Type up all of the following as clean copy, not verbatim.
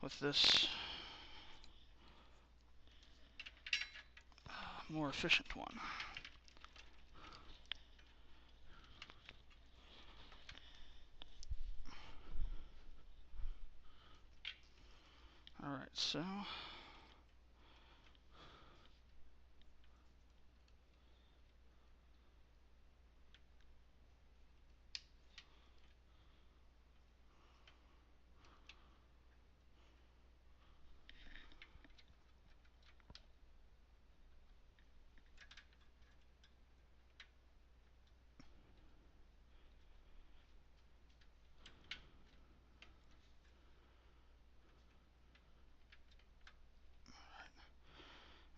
with this more efficient one. Alright, so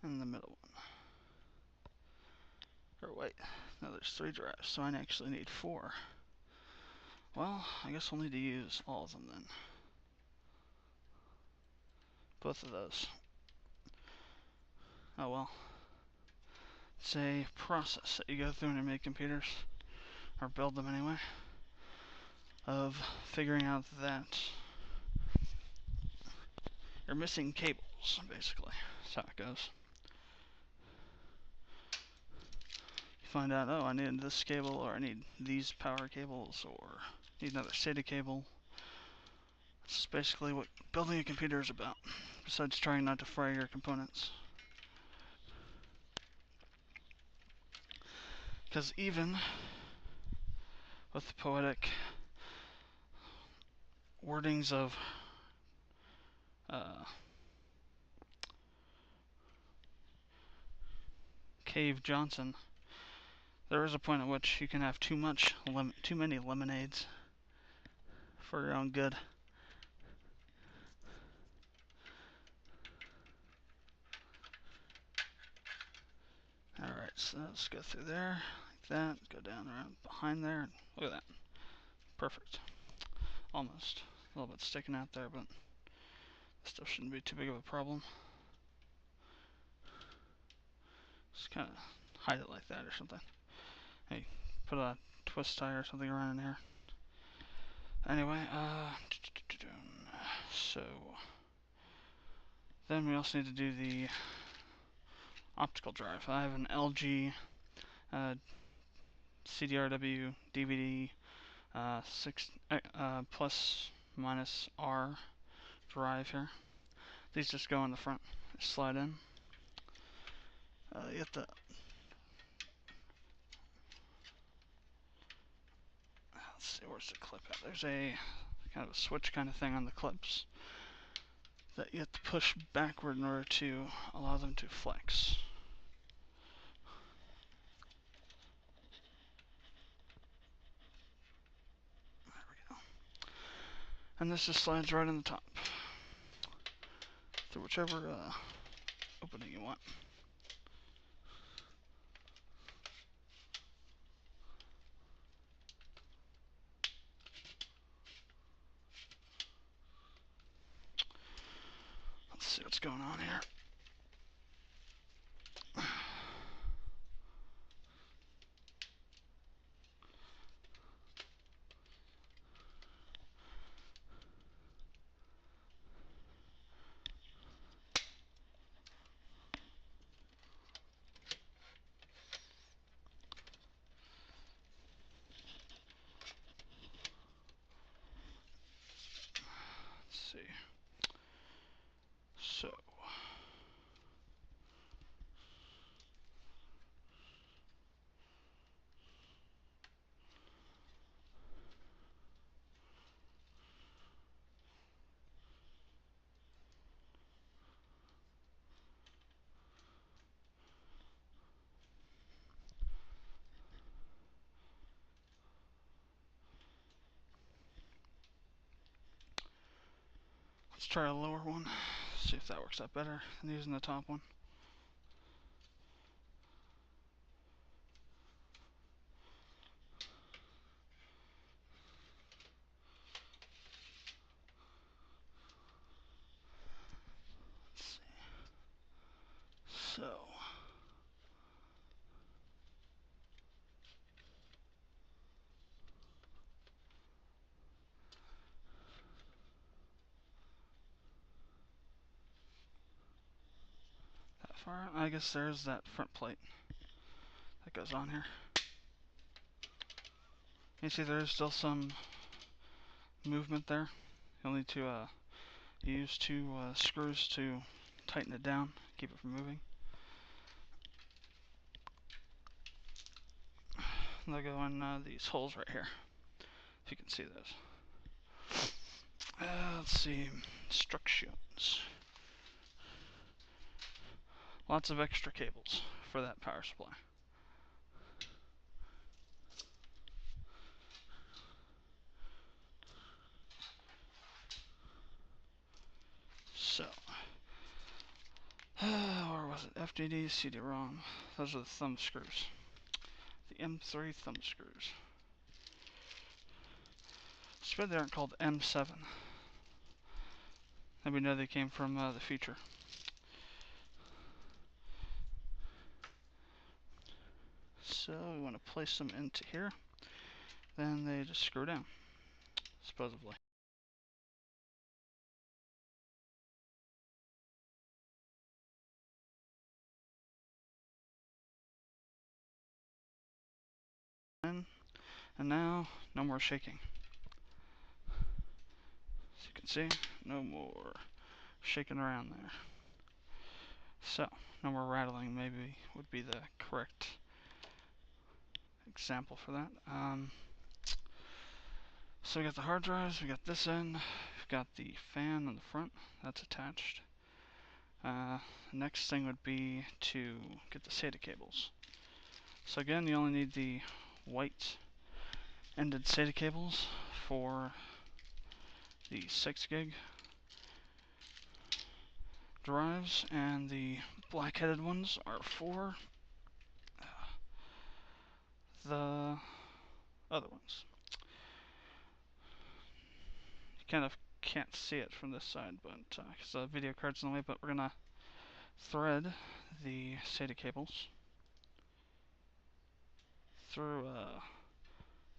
and the middle one. Or wait, no, there's 3 drives, so I actually need 4. Well, I guess we'll need to use all of them then. Both of those. Oh well. It's a process that you go through when you make computers, or build them anyway, of figuring out that you're missing cables, basically. That's how it goes. You find out, oh, I need this cable, or I need these power cables, or need another SATA cable. This is basically what building a computer is about, besides trying not to fry your components. Because even with the poetic wordings of Cave Johnson, there is a point at which you can have too many lemonades for your own good. Alright, so let's go through there, like that, go down around behind there, and look at that. Perfect. Almost. A little bit sticking out there, but still shouldn't be too big of a problem. Just kind of hide it like that or something. Hey, put a twist tie or something around in here. Anyway, so then we also need to do the optical drive. I have an LG CDRW DVD 6 plus minus R drive here. These just go in the front, slide in. You have to let's see, where's the clip at? There's a kind of a switch kind of thing on the clips that you have to push backward in order to allow them to flex. There we go. And this just slides right in the top through whichever opening you want. Let's see what's going on here. Let's see. So let's try a lower one, see if that works out better than using the top one. Let's see. So far. I guess there's that front plate that goes on here. You see there's still some movement there. You'll need to use two screws to tighten it down, keep it from moving. They'll go in these holes right here, if you can see those. Let's see, instructions. Lots of extra cables for that power supply. So, or was it FDD, CD-ROM? Those are the thumb screws. The M3 thumb screws. It's good they aren't called M7. And we know they came from the future. So we want to place them into here. Then they just screw down, supposedly. And now, no more shaking. As you can see, no more shaking around there. So, no more rattling maybe would be the correct example for that. So we got the hard drives, we got this in, we've got the fan on the front, that's attached. Next thing would be to get the SATA cables. So again, you only need the white ended SATA cables for the 6 gig drives, and the black headed ones are for the other ones. You kind of can't see it from this side, but because the video card's in the way, but we're gonna thread the SATA cables through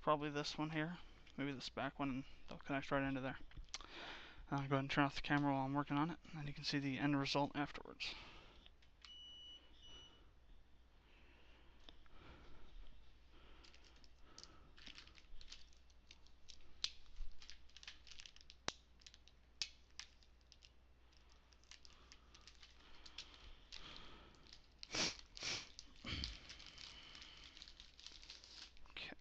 probably this one here, maybe this back one, and they'll connect right into there. Go ahead and turn off the camera while I'm working on it, and you can see the end result afterwards. Okay.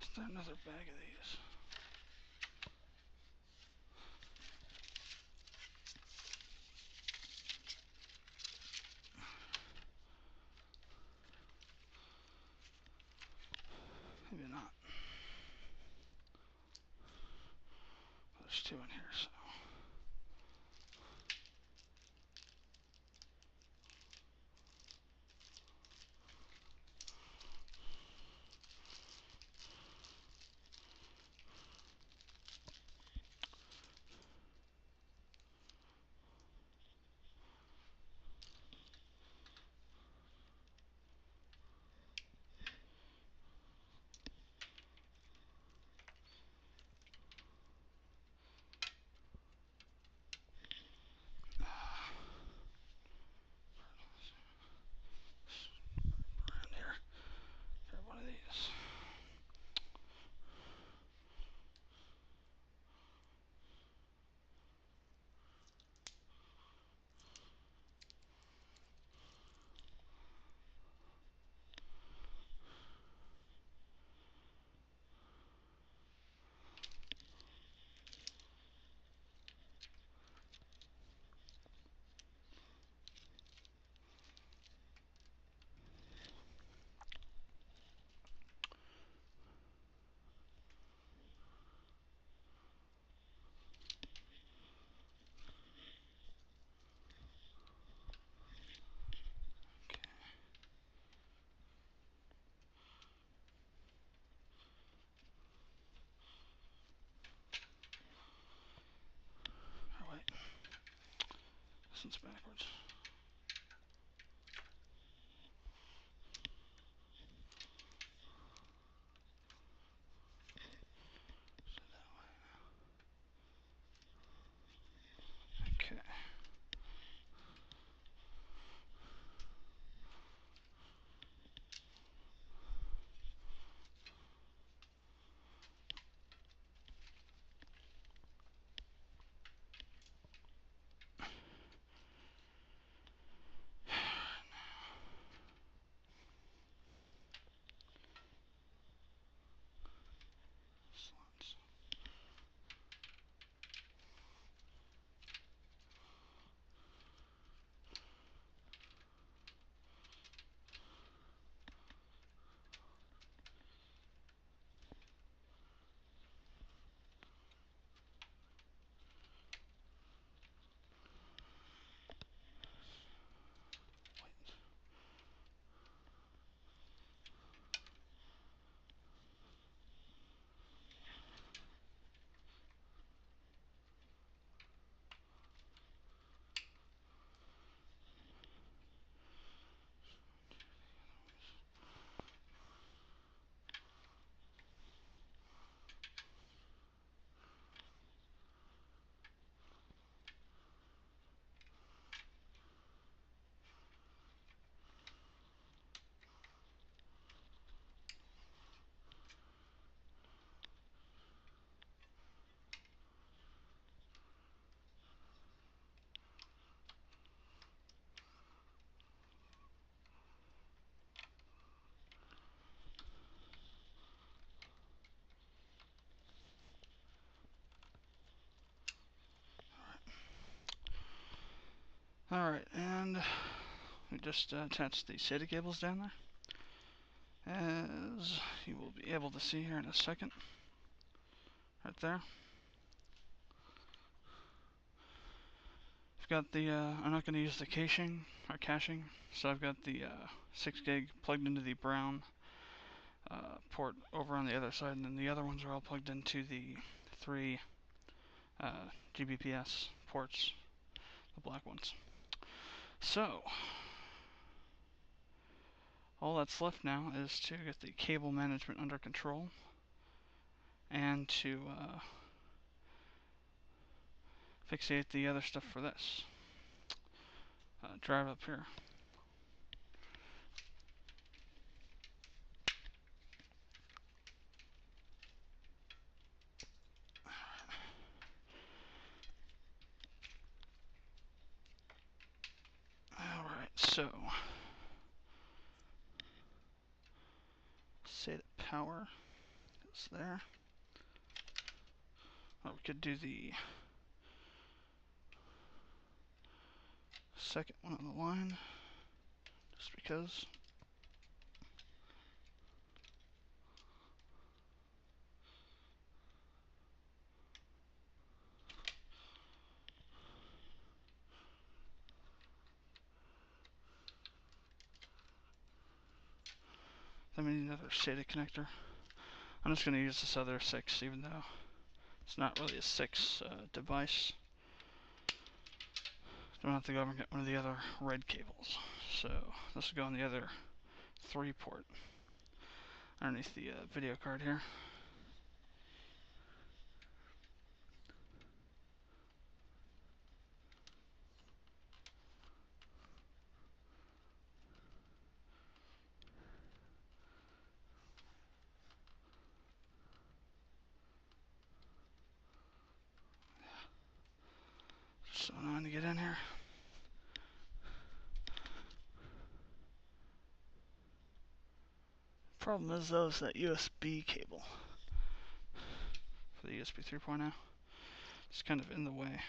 Is there another bag of these? Maybe not. There's two in here, so. This one's backwards. Okay. Slots. Alright, and we just attached the SATA cables down there, as you will be able to see here in a second. Right there. I've got the, I'm not going to use the caching, so I've got the 6 gig plugged into the brown port over on the other side, and then the other ones are all plugged into the 3 GBPS ports, the black ones. So, all that's left now is to get the cable management under control and to fixate the other stuff for this. Drive up here. Alright, so say that power is there. We could do the second one on the line, just because. Then we need another SATA connector. I'm just going to use this other 6, even though it's not really a 6 device. Don't have to go over and get one of the other red cables. So this will go on the other 3 port underneath the video card here. So annoying to get in here. Problem is though is that USB cable for the USB 3.0. It's kind of in the way.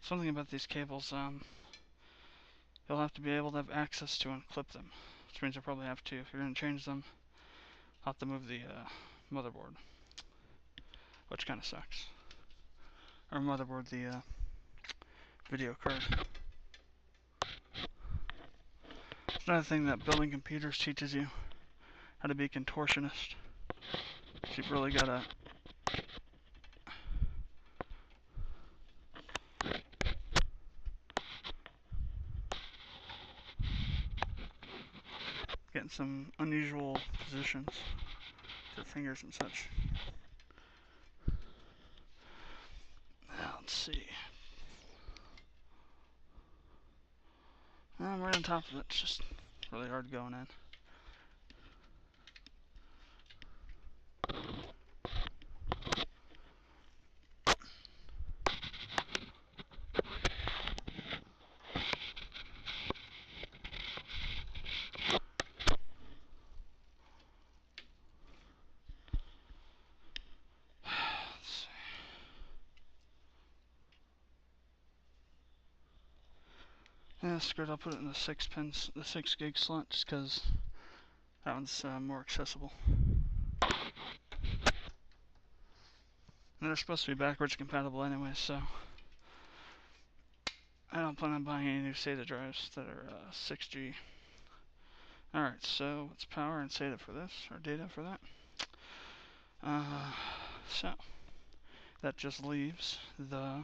Something about these cables, you'll have to be able to have access to unclip them, which means you'll probably have to, if you're going to change them, have to move the motherboard, which kind of sucks. Or motherboard, the video card. It's another thing that building computers teaches you, how to be a contortionist. So you've really got to get in some unusual positions with the fingers and such. Now, let's see. I'm right on top of it. It's just really hard going in. Yeah, screw it, I'll put it in the 6 gig slot just because that one's more accessible. And they're supposed to be backwards compatible anyway, so I don't plan on buying any new SATA drives that are 6G. Alright, so let's power and SATA for this, or data for that. So, that just leaves the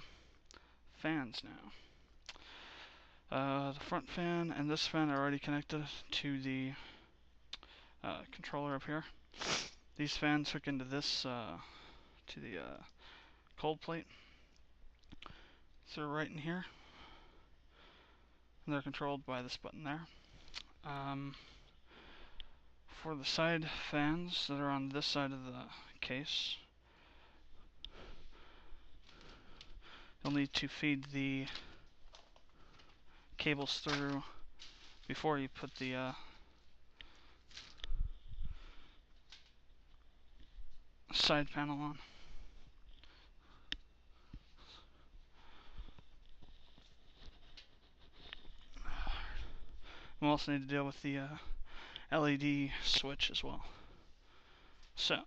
fans now. The front fan and this fan are already connected to the controller up here. These fans hook into this, to the cold plate. So they're right in here. And they're controlled by this button there. For the side fans that are on this side of the case, you'll need to feed the cables through before you put the side panel on. We'll also need to deal with the LED switch as well. So,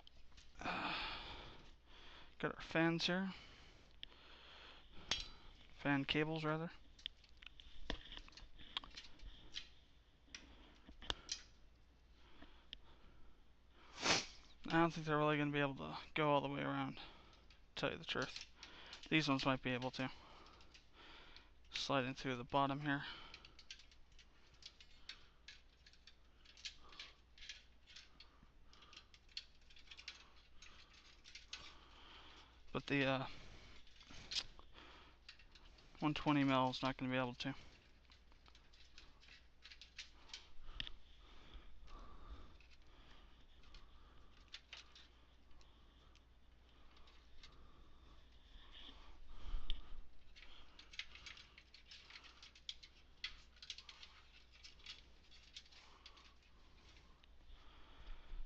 got our fans here. Fan cables, rather. I don't think they're really going to be able to go all the way around, to tell you the truth. These ones might be able to. Slide in through the bottom here. But the 120mm is not going to be able to.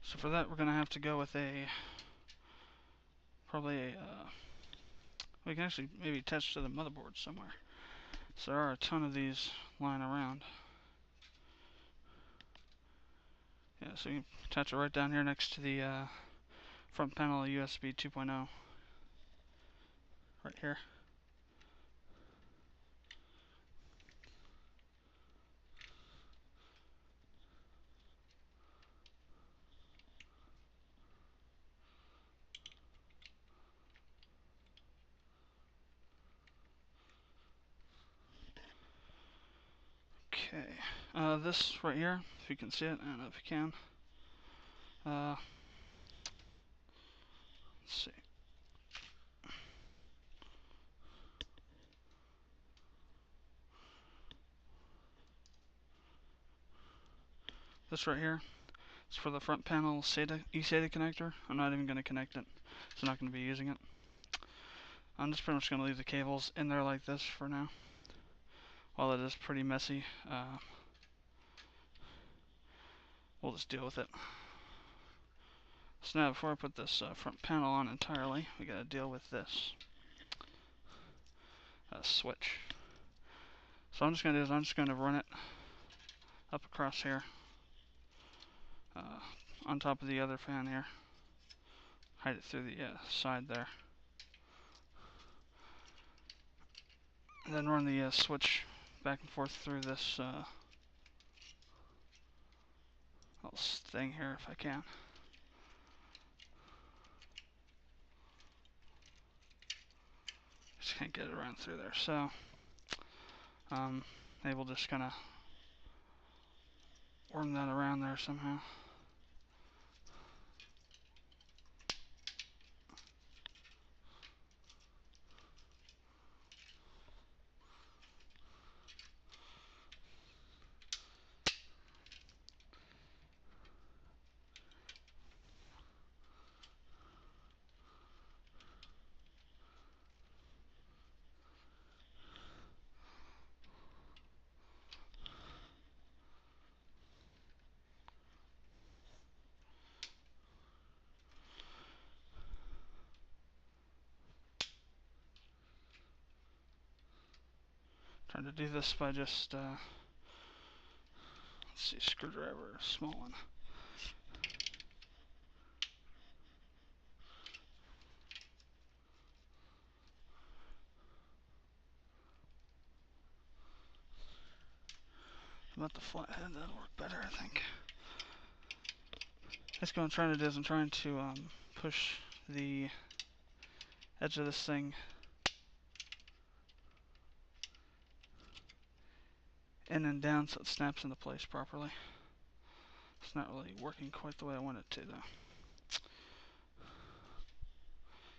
So for that, we're going to have to go with probably a, we can actually maybe attach to the motherboard somewhere. So there are a ton of these lying around. Yeah, so you can attach it right down here next to the front panel of USB 2.0. Right here. Okay, this right here, if you can see it, I don't know if you can. Let's see. This right here is for the front panel eSATA connector. I'm not even going to connect it, so I'm not going to be using it. I'm just pretty much going to leave the cables in there like this for now. While it is pretty messy, we'll just deal with it. So now before I put this front panel on entirely, we got to deal with this switch. So I'm just going to do is I'm just going to run it up across here, on top of the other fan here. Hide it through the side there. And then run the switch back and forth through this little thing here if I can. Just can't get it around through there. So maybe we'll just kind of worm that around there somehow. Trying to do this by just, let's see, screwdriver, small one. About the flathead, that'll work better, I think. That's what I'm trying to do is I'm trying to push the edge of this thing in and down so it snaps into place properly. It's not really working quite the way I want it to, though.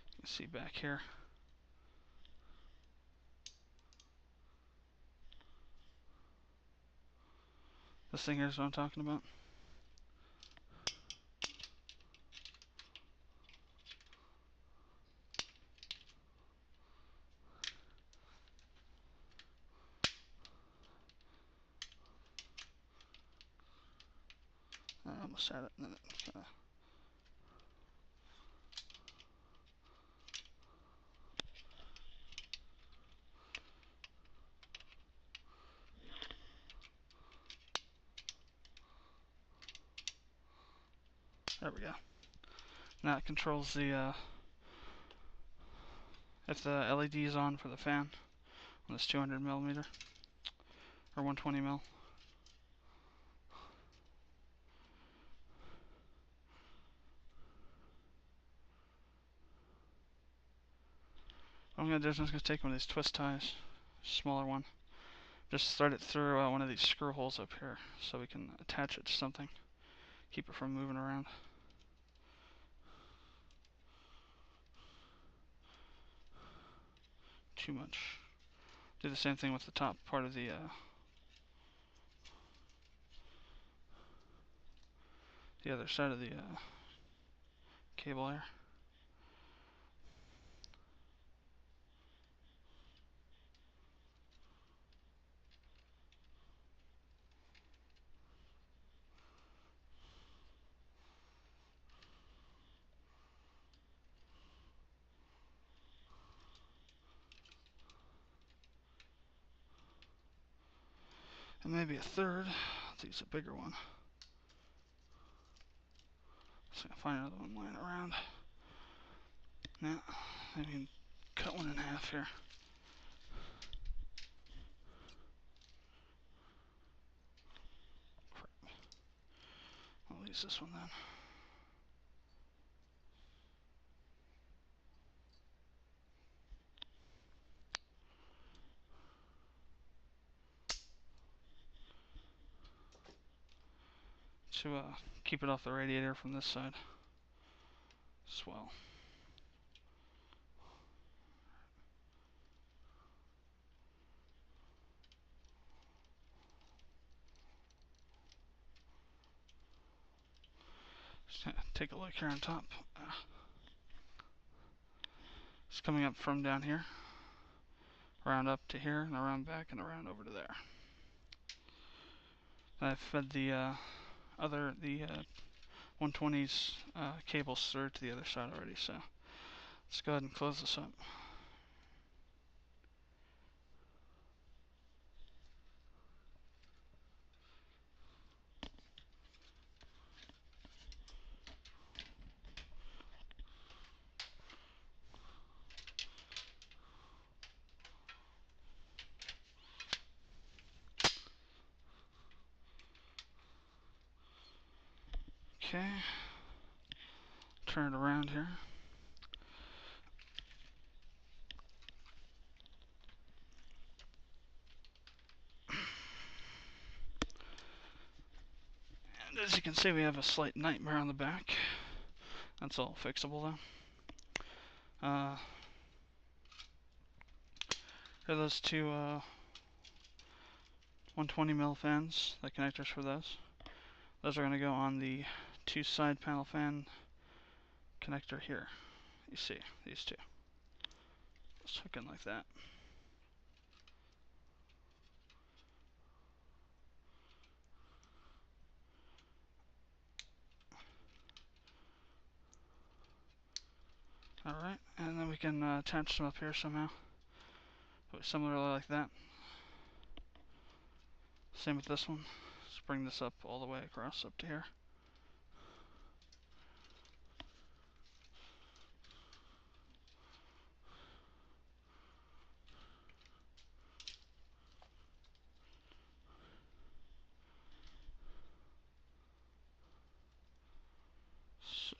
You can see back here. This thing here is what I'm talking about. I almost had it. And then it there we go. Now it controls the, if the LED is on for the fan on this 200 millimeter or 120 mil. What I'm going to do is I'm just going to take one of these twist ties, smaller one, just thread it through one of these screw holes up here so we can attach it to something, keep it from moving around. Too much. Do the same thing with the top part of the other side of the cable there. And maybe a third. Let's use a bigger one. So I find another one lying around. Now, maybe cut one in half here. Crap. I'll use this one then. To keep it off the radiator from this side as well. Just take a look here on top. It's coming up from down here, around up to here, and around back, and around over to there. I've fed the 120's cables through to the other side already, so let's go ahead and close this up. Okay. Turn it around here. And as you can see, we have a slight nightmare on the back. That's all fixable though. Here are those two 120mm fans, the connectors for those. Those are going to go on the two side panel fan connector here. You see, these two. Just hook in like that. Alright, and then we can attach them up here somehow. Similarly like that. Same with this one. Just bring this up all the way across up to here. So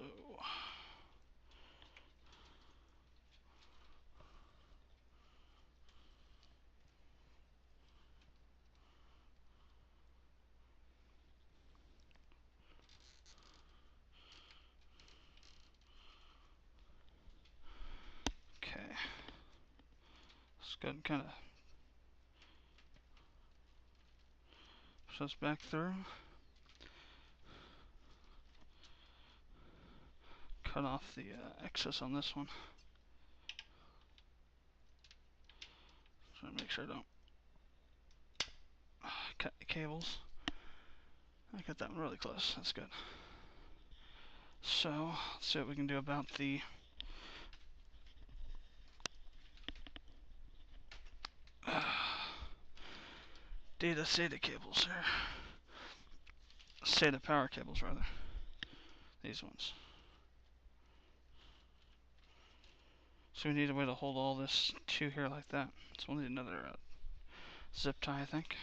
okay. Let's go ahead and kind of push this back through. Cut off the excess on this one. Trying to make sure I don't cut the cables. I got that one really close. That's good. So let's see what we can do about the data SATA cables here. SATA power cables rather. These ones. So we need a way to hold all this to here like that. So we'll need another zip tie, I think.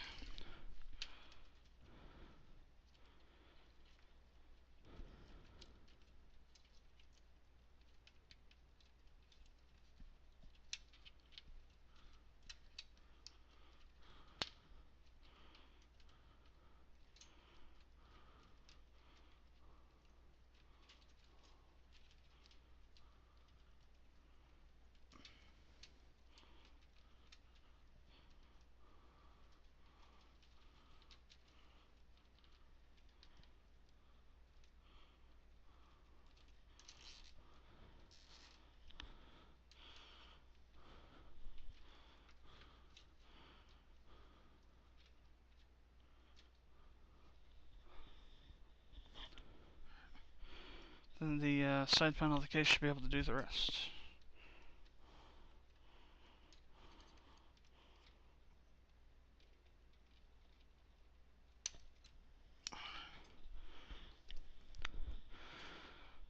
Then the side panel of the case should be able to do the rest.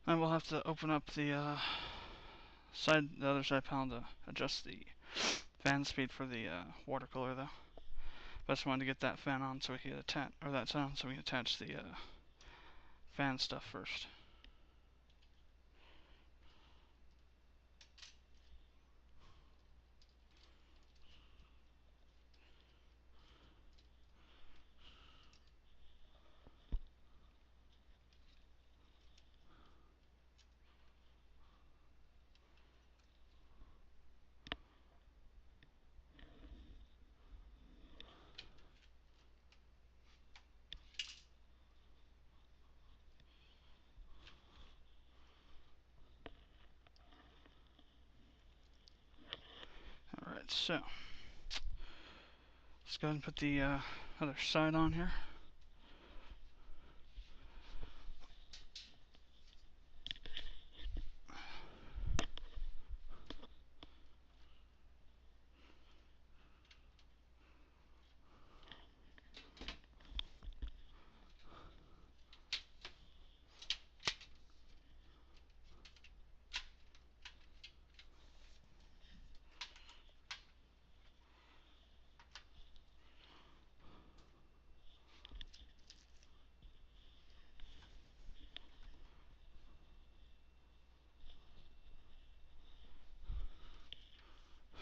Then we'll have to open up the other side panel to adjust the fan speed for the water cooler though. But I just wanted to get that fan on so we can attach, or that on so we can attach the fan stuff first. Alright, so let's go ahead and put the other side on here.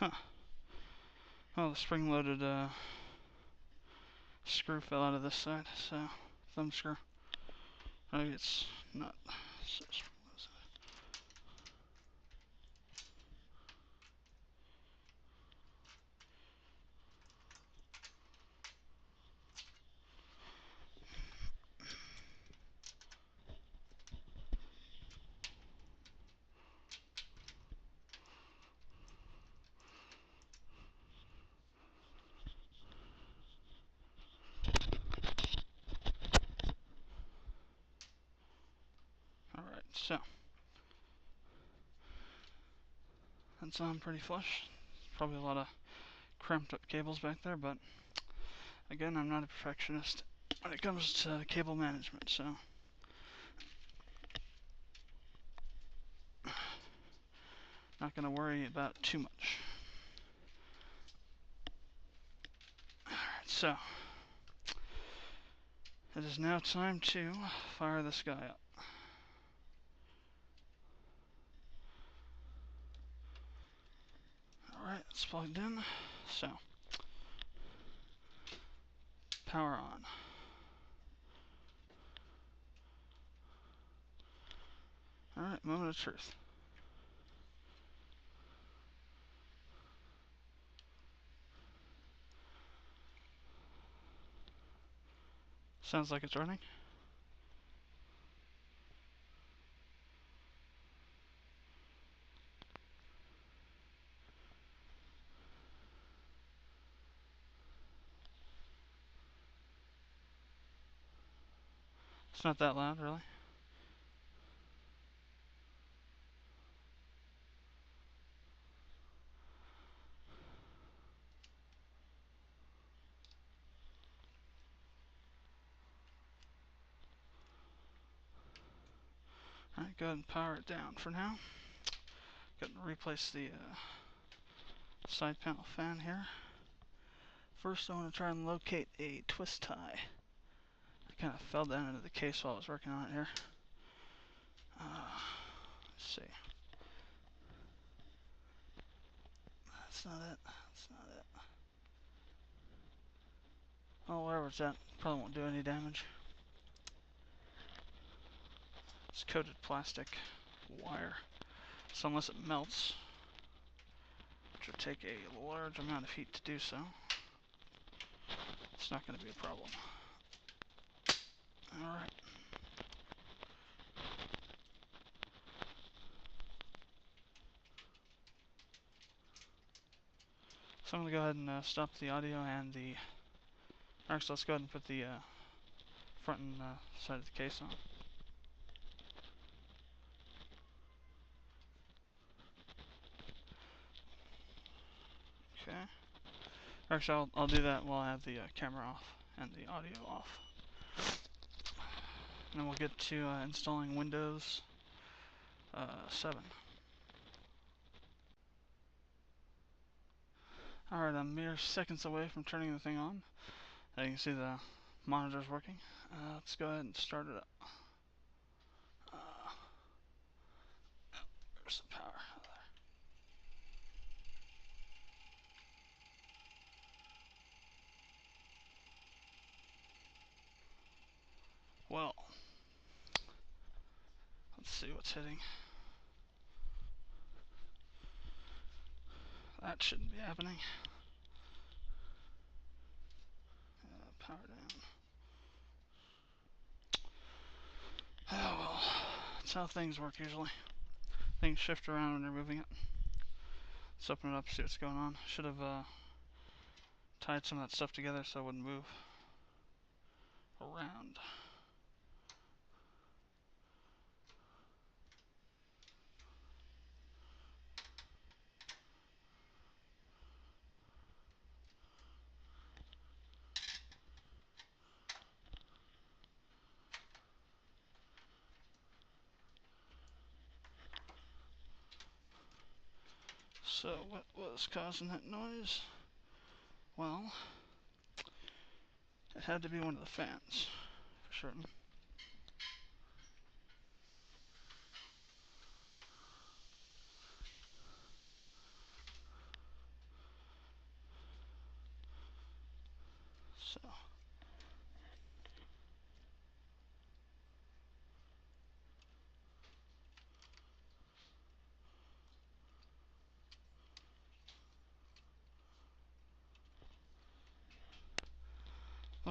Huh. Oh, the spring-loaded screw fell out of this side, so thumb screw. Maybe it's not. So alright, so that's on pretty flush. Probably a lot of cramped up cables back there, but again, I'm not a perfectionist when it comes to cable management, so not going to worry about too much. Alright, so it is now time to fire this guy up. Alright, it's plugged in, so power on. Alright, moment of truth. Sounds like it's running. It's not that loud, really. Alright, go ahead and power it down for now. Go ahead and replace the side panel fan here. First, I want to try and locate a twist tie. I kind of fell down into the case while I was working on it here. Let's see. That's not it. That's not it. Oh, wherever it's at, probably won't do any damage. It's coated plastic wire, so unless it melts, which would take a large amount of heat to do so, it's not going to be a problem. Alright. So I'm going to go ahead and stop the audio and the... Actually, let's go ahead and put the front and side of the case on. Okay. Actually, I'll do that while I have the camera off and the audio off. And then we'll get to installing Windows 7. Alright, I'm mere seconds away from turning the thing on. You can see the monitor's working. Let's go ahead and start it up. There's the power. Well, let's see what's hitting. That shouldn't be happening. Power down. Oh well, that's how things work usually. Things shift around when you're moving it. Let's open it up, see what's going on. Should have tied some of that stuff together so it wouldn't move around. So what was causing that noise? Well, it had to be one of the fans, for certain.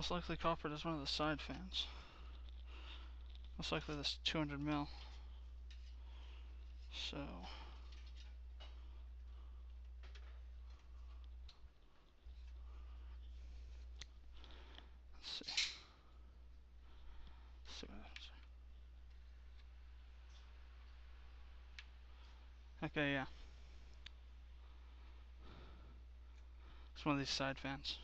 Most likely culprit is one of the side fans. Most likely this 200 mil. So let's see. Let's see what happens. Okay, yeah. It's one of these side fans.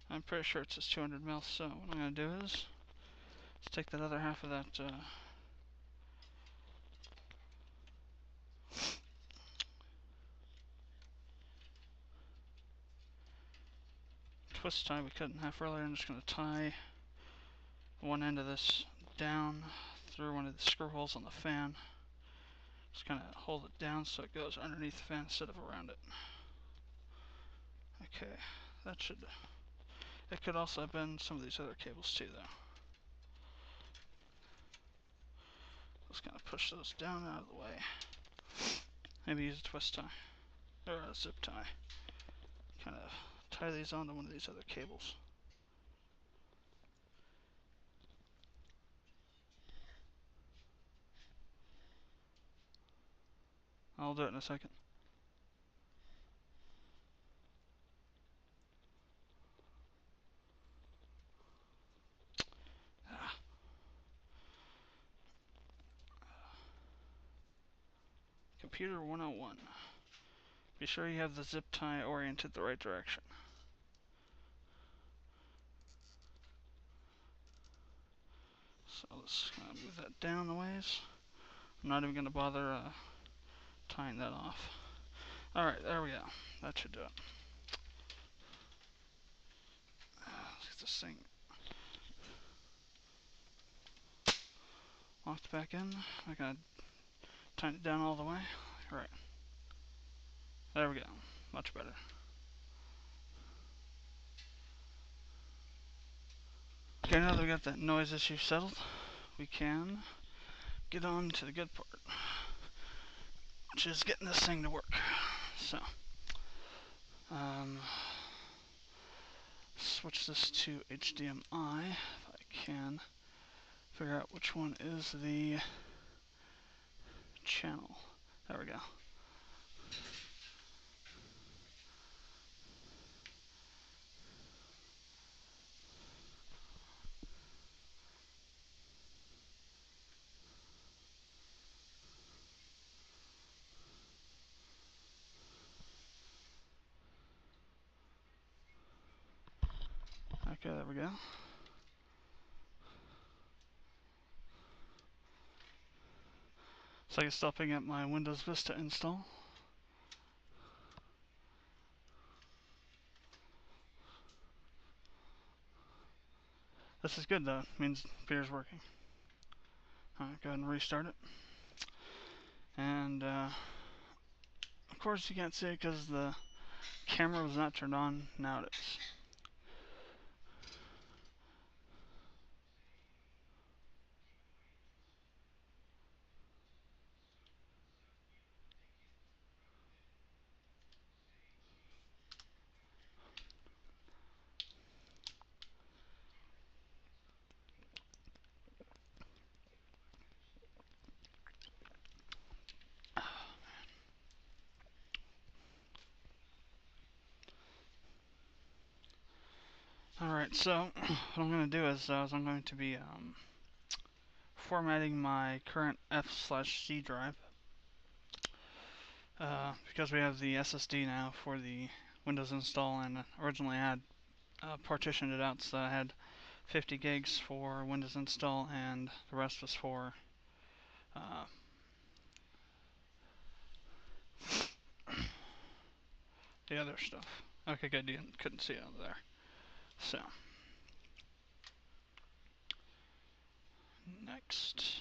I'm pretty sure it's just 200 mil. So what I'm gonna do is let's take that other half of that twist tie we cut in half earlier. I'm just gonna tie one end of this down through one of the screw holes on the fan. Just kind of hold it down so it goes underneath the fan instead of around it. Okay, that should. It could also have been some of these other cables too, though. Just kind of push those down out of the way. Maybe use a twist tie or a zip tie. Kind of tie these onto one of these other cables. I'll do it in a second. Computer 101. Be sure you have the zip tie oriented the right direction. So let's move that down a ways. I'm not even going to bother tying that off. Alright, there we go. That should do it. Let's get this thing locked back in. I'm going to tighten it down all the way. Alright. There we go. Much better. Okay, now that we got that noise issue settled, we can get on to the good part, which is getting this thing to work. So, switch this to HDMI if I can figure out which one is the channel. There we go. Okay, there we go. So I can start picking up my Windows Vista install. This is good though, it means computer's working. Alright, go ahead and restart it. And of course you can't see it because the camera was not turned on. Now it is. Alright, so what I'm going to do is I'm going to be formatting my current F/C drive because we have the SSD now for the Windows install, and originally I had partitioned it out so I had 50 gigs for Windows install and the rest was for the other stuff. Okay, good, you couldn't see it over there. So, next.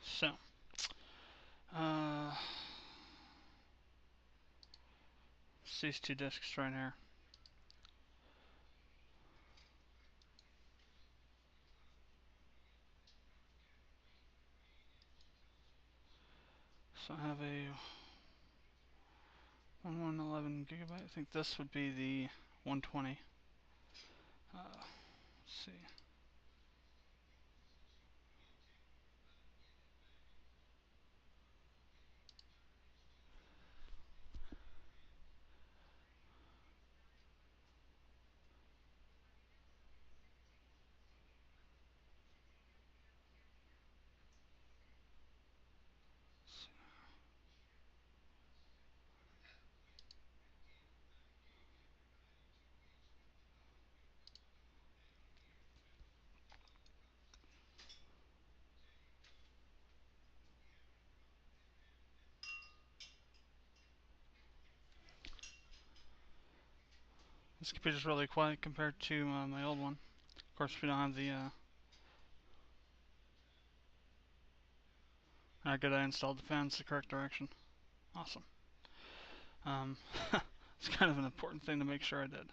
So, It's these two discs right here. So I have a 1111 gigabyte. I think this would be the 120. Let's see. This computer's really quiet compared to my old one. Of course, we don't have the. Alright, good. I installed the fans the correct direction. Awesome. Um, it's kind of an important thing to make sure I did.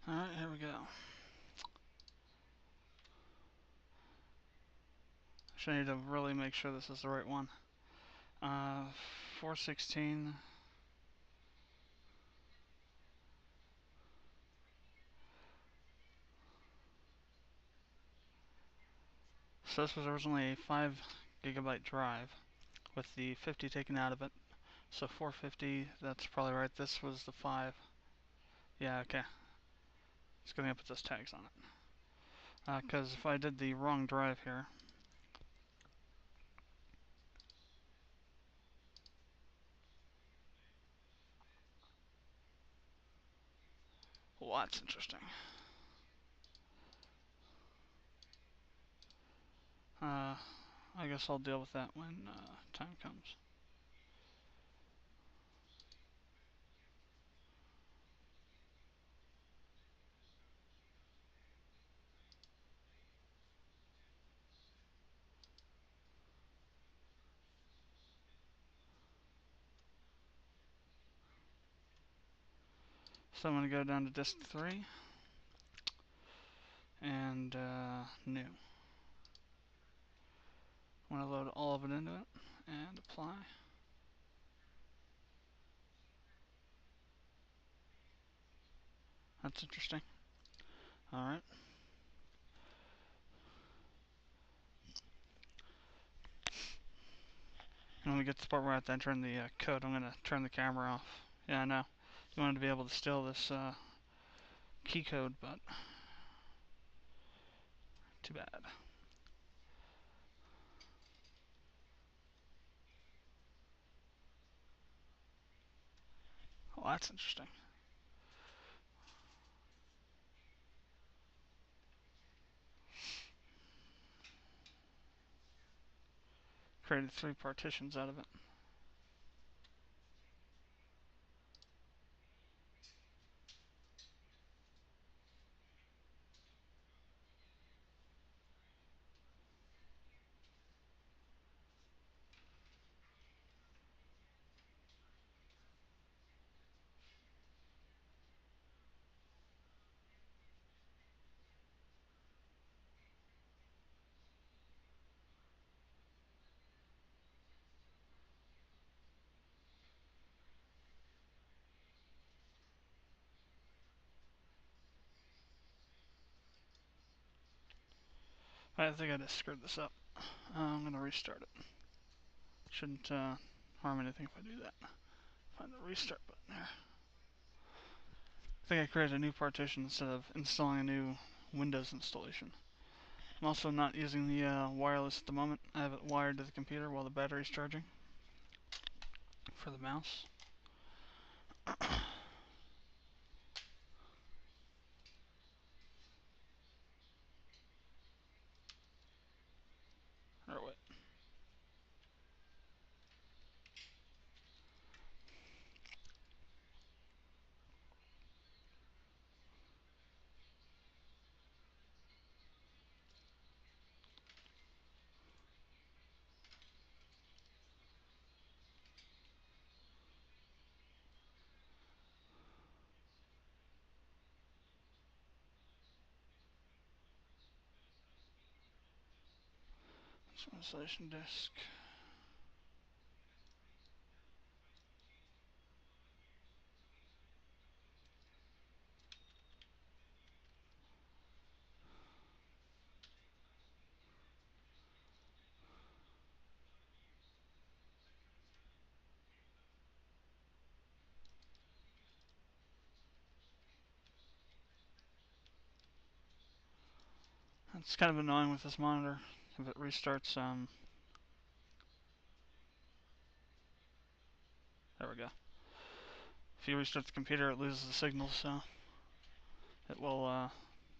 Alright, here we go. Actually, I need to really make sure this is the right one. 416. So this was originally a 5 gigabyte drive with the 50 taken out of it. So 450, that's probably right. This was the 5. Yeah, okay. It's gonna put those tags on it. Because if I did the wrong drive here. Well, that's interesting. I guess I'll deal with that when time comes. So I'm going to go down to disk 3 and new. I'm going to load all of it into it and apply. That's interesting. Alright. And when we get to the part where I have to enter in the code, I'm going to turn the camera off. Yeah, I know. You wanted to be able to steal this key code, but too bad. Oh, that's interesting. Created 3 partitions out of it. I think I just screwed this up. I'm going to restart it. Shouldn't harm anything if I do that. Find the restart button there. I think I created a new partition instead of installing a new Windows installation. I'm also not using the wireless at the moment. I have it wired to the computer while the battery's charging for the mouse. Or wait. Installation disk. It's kind of annoying with this monitor. If it restarts, there we go. If you restart the computer, it loses the signal, so it will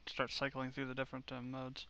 start cycling through the different modes.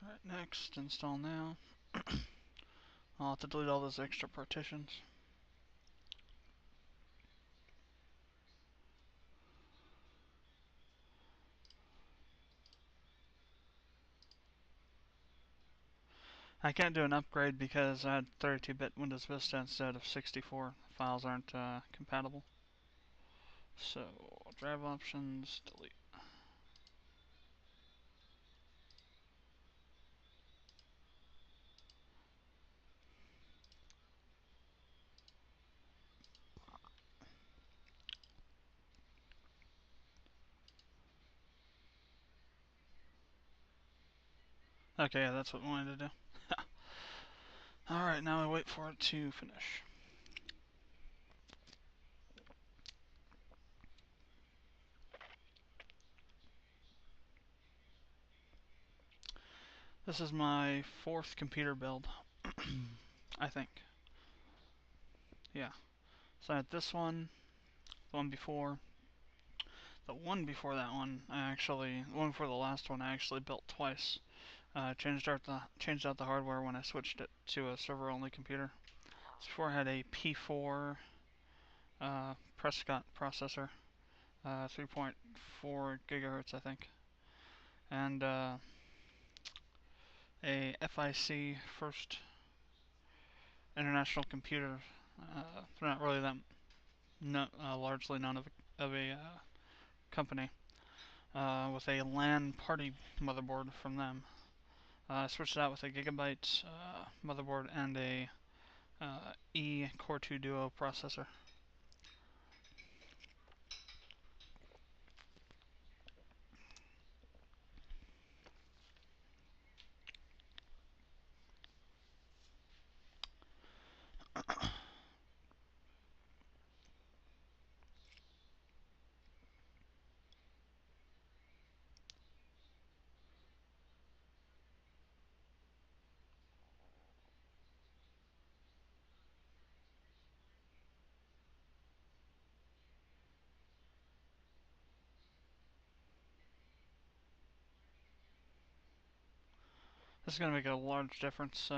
Alright, next, install now. I'll have to delete all those extra partitions. I can't do an upgrade because I had 32-bit Windows Vista instead of 64. Files aren't compatible. So, drive options, delete. Okay, yeah, that's what we wanted to do. Alright, now I wait for it to finish. This is my 4th computer build, I think. Yeah. So I had this one, the one before. The one before that one, the one before the last one, I actually built twice. Changed out the hardware when I switched it to a server-only computer. So before I had a P4 Prescott processor, 3.4 gigahertz, I think, and a FIC First International Computer. They're not really that largely known of a company. With a LAN party motherboard from them. I switched it out with a Gigabyte motherboard and a E Core 2 Duo processor. This is going to make a large difference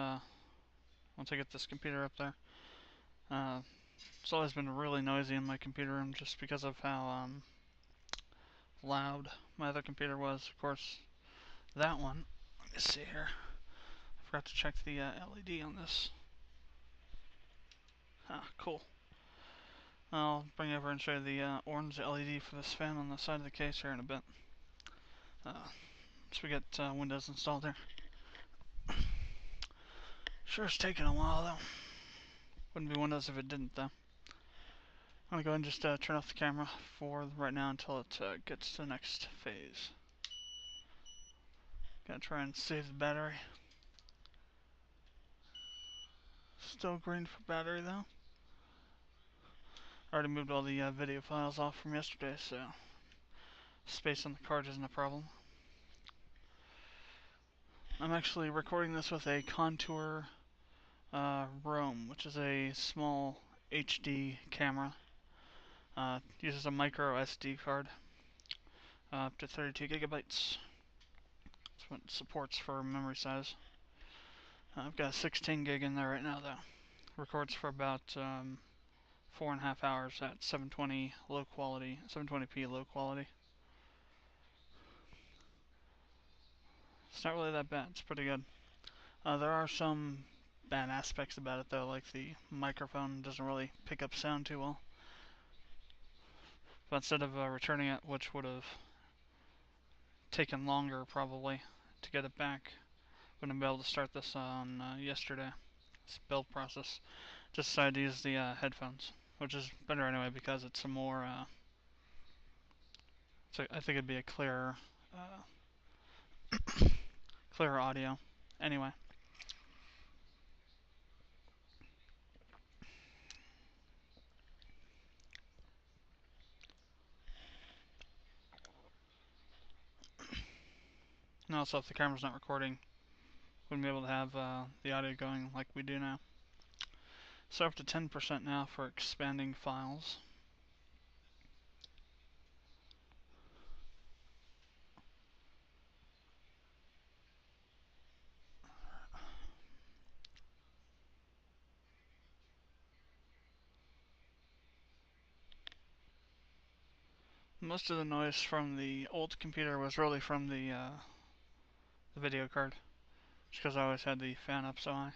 once I get this computer up there. It's always been really noisy in my computer room just because of how loud my other computer was. Of course, that one, let me see here. I forgot to check the LED on this. Ah, cool. I'll bring over and show you the orange LED for this fan on the side of the case here in a bit. we get Windows installed here. Sure, it's taking a while though. Wouldn't be Windows if it didn't though. I'm gonna go ahead and just turn off the camera for right now until it gets to the next phase. Gonna try and save the battery. Still green for battery though. I already moved all the video files off from yesterday, so space on the card isn't a problem. I'm actually recording this with a Contour Roam, which is a small HD camera. Uses a micro SD card, up to 32 gigabytes. That's what it supports for memory size. I've got 16 gig in there right now though. Records for about 4.5 hours at 720 low quality, 720p low quality. It's not really that bad. It's pretty good. There are some bad aspects about it though, like the microphone doesn't really pick up sound too well. But instead of returning it, which would have taken longer probably to get it back, wouldn't be able to start this on yesterday. This build process. Just decided to use the headphones, which is better anyway because it's a more. So I think it'd be a clearer, clearer audio. Anyway. And also, if the camera's not recording, wouldn't be able to have the audio going like we do now. So up to 10% now for expanding files. Most of the noise from the old computer was really from the video card, just because I always had the fan up so high.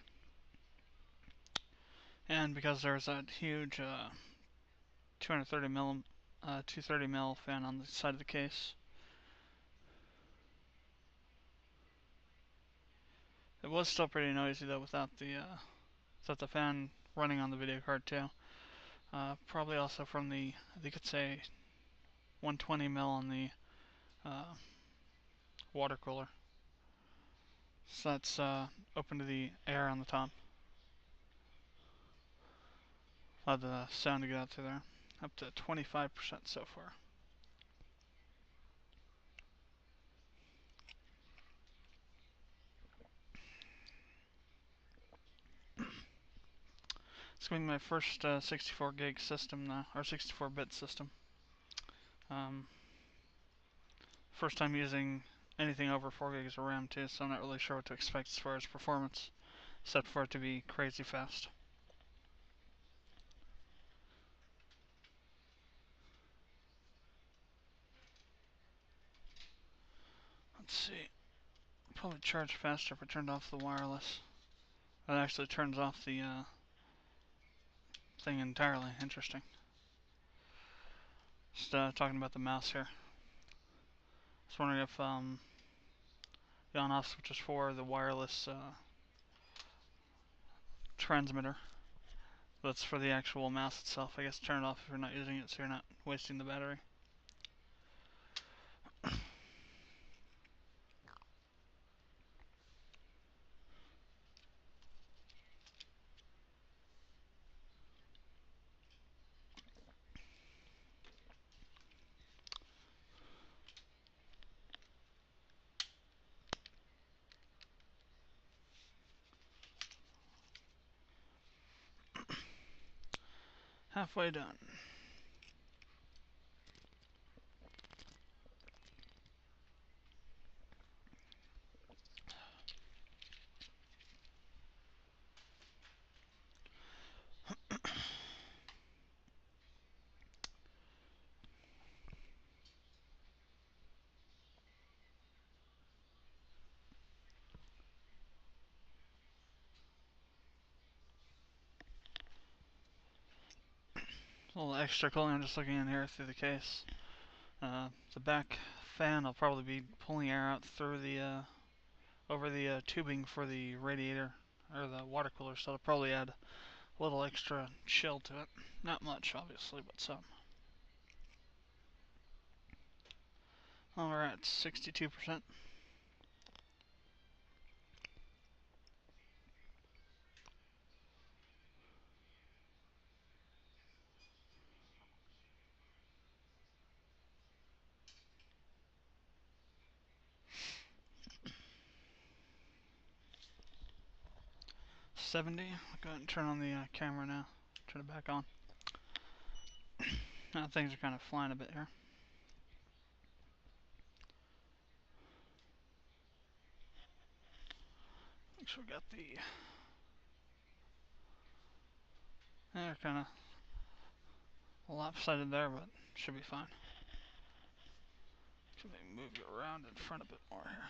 And because there's that huge 230 mil fan on the side of the case. It was still pretty noisy though without the fan running on the video card too. Probably also from the, I think it's a 120 mil on the water cooler. So that's open to the air on the top. Allow the sound to get out through there. Up to 25% so far. It's going to be my first 64 gig system now, or 64-bit system. First time using anything over 4 gigs of RAM too, so I'm not really sure what to expect as far as performance, except for it to be crazy fast. Let's see. Probably charge faster if I turned off the wireless. It actually turns off the thing entirely. Interesting. Just talking about the mouse here. I was wondering if the on-off switch is for the wireless transmitter. That's for the actual mouse itself. I guess turn it off if you're not using it so you're not wasting the battery. Halfway done. A little extra cooling, I'm just looking in here through the case. The back fan, I'll probably be pulling air out through the over the tubing for the radiator or the water cooler, so it'll probably add a little extra chill to it. Not much, obviously, but some. Alright, 62%. $70. I'll go ahead and turn on the camera now. Turn it back on. Now things are kind of flying a bit here. Make sure we got the... They're kind of lopsided there, but should be fine. Should maybe move you around in front a bit more here.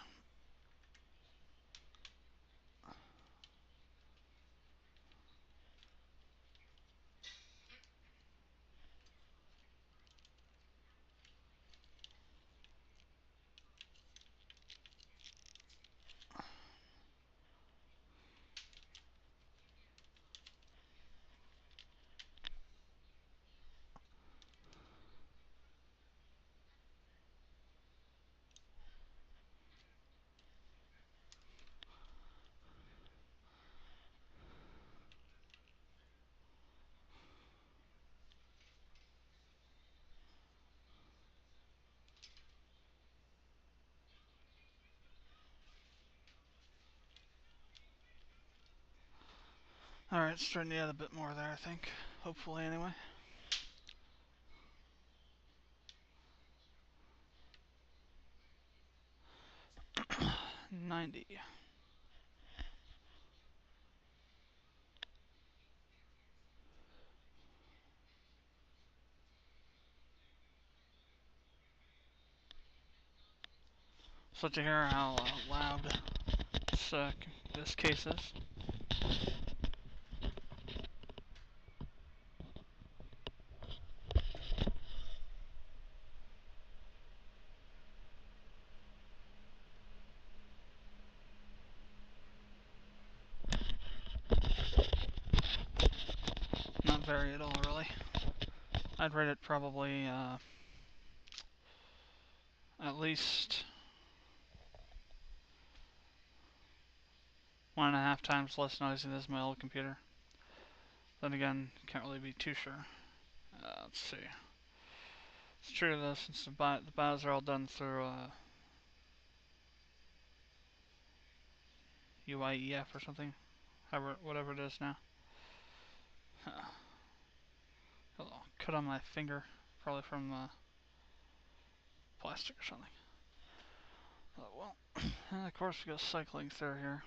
Alright, starting to add a bit more there, I think. Hopefully, anyway. 90. So to hear how loud this case is. Not very at all, really. I'd rate it probably at least 1.5 times less noisy than my old computer. Then again, can't really be too sure. Let's see. It's true though, since the BIOS are all done through UIEF or something, whatever it is now. Hello, cut on my finger, probably from plastic or something. Oh well, and of course we go cycling through here.